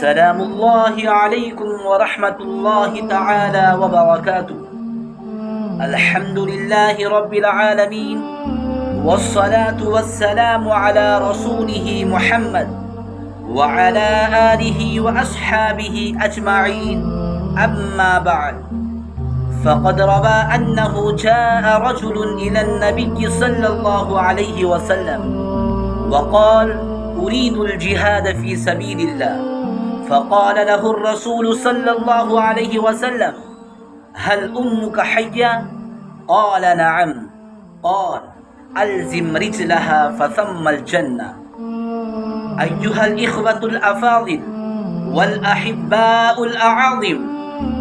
سلام الله عليكم ورحمة الله تعالى وبركاته. الحمد لله رب العالمين، والصلاة والسلام على رسوله محمد وعلى آله وأصحابه أجمعين. أما بعد، فقد روى أنه جاء رجل إلى النبي صلى الله عليه وسلم وقال: أريد الجهاد في سبيل الله. فقال له الرسول صلى الله عليه وسلم: هل أمك حية؟ قال: نعم. قال: ألزم رجلها فثم الجنة. أيها الإخوة الأفاضل والأحباء الأعاظم،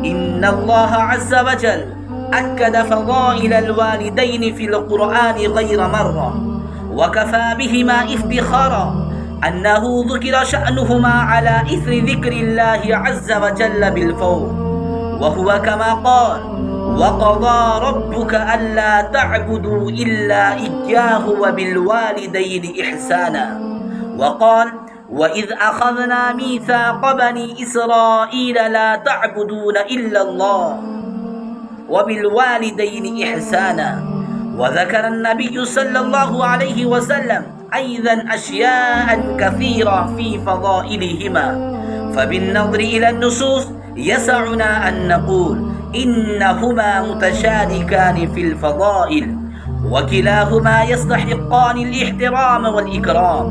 إن الله عز وجل أكد فضائل الوالدين في القرآن غير مرة، وكفى بهما افتخارا أنه ذكر شأنهما على إثر ذكر الله عز وجل بالفور، وهو كما قال: وقضى ربك ألا تعبدوا إلا إياه وبالوالدين إحسانا. وقال: وإذ أخذنا ميثاق بني إسرائيل لا تعبدون إلا الله وبالوالدين إحسانا. وذكر النبي صلى الله عليه وسلم أيضا أشياء كثيرة في فضائلهما، فبالنظر إلى النصوص يسعنا أن نقول إنهما متشاركان في الفضائل، وكلاهما يستحقان الاحترام والإكرام،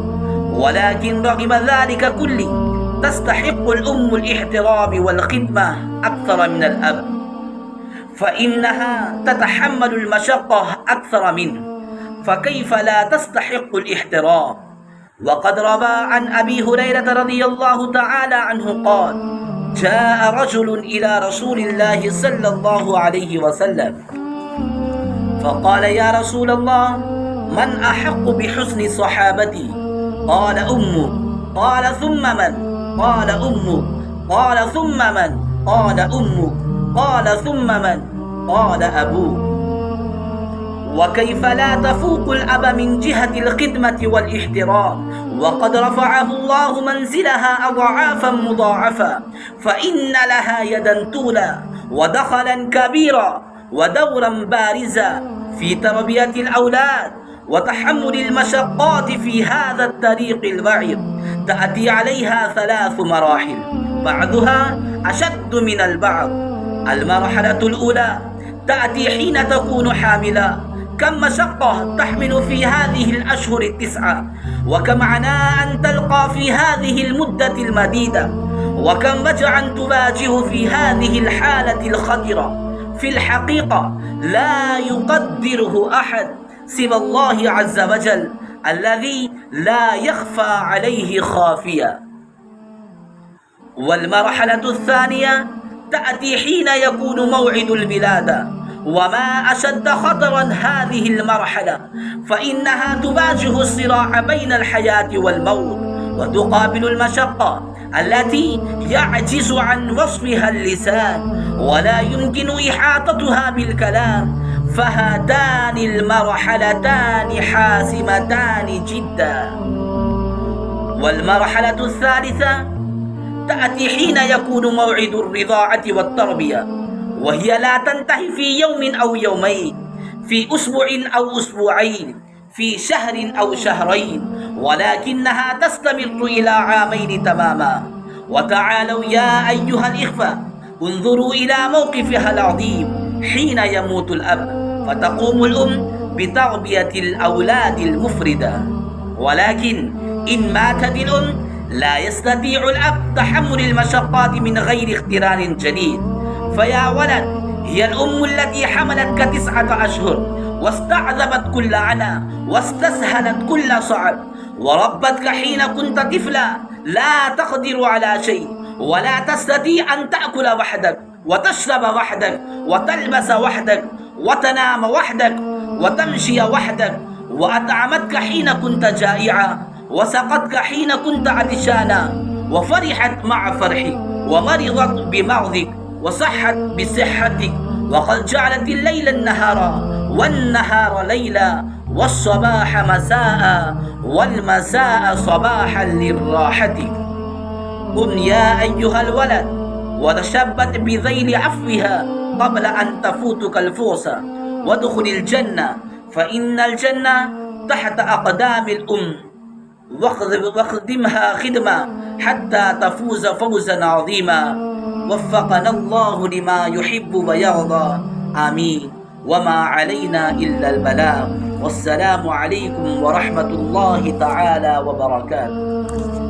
ولكن رغم ذلك كله تستحق الأم الاحترام والخدمة أكثر من الأب، فإنها تتحمل المشقة أكثر منه، فكيف لا تستحق الاحترام؟ وقد روى عن أبي هريرة رضي الله تعالى عنه قال: جاء رجل إلى رسول الله صلى الله عليه وسلم فقال: يا رسول الله، من أحق بحسن صحابتي؟ قال: أمك. قال: ثم من؟ قال: أمك. قال: ثم من؟ قال: أمك. قال: ثم من؟ قال: أبوك. وكيف لا تفوق الأب من جهة الخدمة والاحترام، وقد رفعه الله منزلها أضعافا مضاعفة، فإن لها يدا طولا ودخلا كبيرا ودورا بارزا في تربية الأولاد وتحمل المشقات في هذا الطريق البعيد. تأتي عليها 3 مراحل، بعضها أشد من البعض. المرحلة الأولى تأتي حين تكون حاملا، كم مشقة تحمل في هذه الأشهر 9، وكم عناء تلقى في هذه المدة المديدة، وكم وجعا تواجه في هذه الحالة الخطرة. في الحقيقة لا يقدره أحد سوى الله عز وجل الذي لا يخفى عليه خافية. والمرحلة الثانية تأتي حين يكون موعد الولادة، وما أشد خطرا هذه المرحلة، فإنها تواجه الصراع بين الحياة والموت، وتقابل المشقة التي يعجز عن وصفها اللسان ولا يمكن إحاطتها بالكلام، فهاتان المرحلتان حاسمتان جدا. والمرحلة الثالثة تأتي حين يكون موعد الرضاعة والتربية، وهي لا تنتهي في يوم أو يومين، في أسبوع أو أسبوعين، في شهر أو شهرين، ولكنها تستمر إلى عامين تماما. وتعالوا يا أيها الإخوة، انظروا إلى موقفها العظيم حين يموت الأب، فتقوم الأم بتربية الأولاد المفردة، ولكن إن ماتت الأم لا يستطيع الأب تحمل المشقات من غير اقتران جديد. فيا ولد، هي الأم التي حملتك 9 أشهر واستعذبت كل عنا واستسهلت كل صعب، وربتك حين كنت طفلا لا تقدر على شيء، ولا تستطيع أن تأكل وحدك وتشرب وحدك وتلبس وحدك وتنام وحدك وتمشي وحدك، وأطعمتك حين كنت جائعا، وسقتك حين كنت عطشانا، وفرحت مع فرحك، ومرضت بمرضك، وصحت بصحتك، وقد جعلت الليل النهارا والنهار ليلا والصباح مساء والمساء صباحا للراحة. قم يا أيها الولد وتشبت بذيل عفوها قبل أن تفوتك الفرصة وادخل الجنة فإن الجنة تحت أقدام الأم واخدمها خدمة حتى تفوز فوزا عظيما وفقنا الله لما يحب ويرضى آمين وما علينا إلا البلاغ والسلام عليكم ورحمة الله تعالى وبركاته.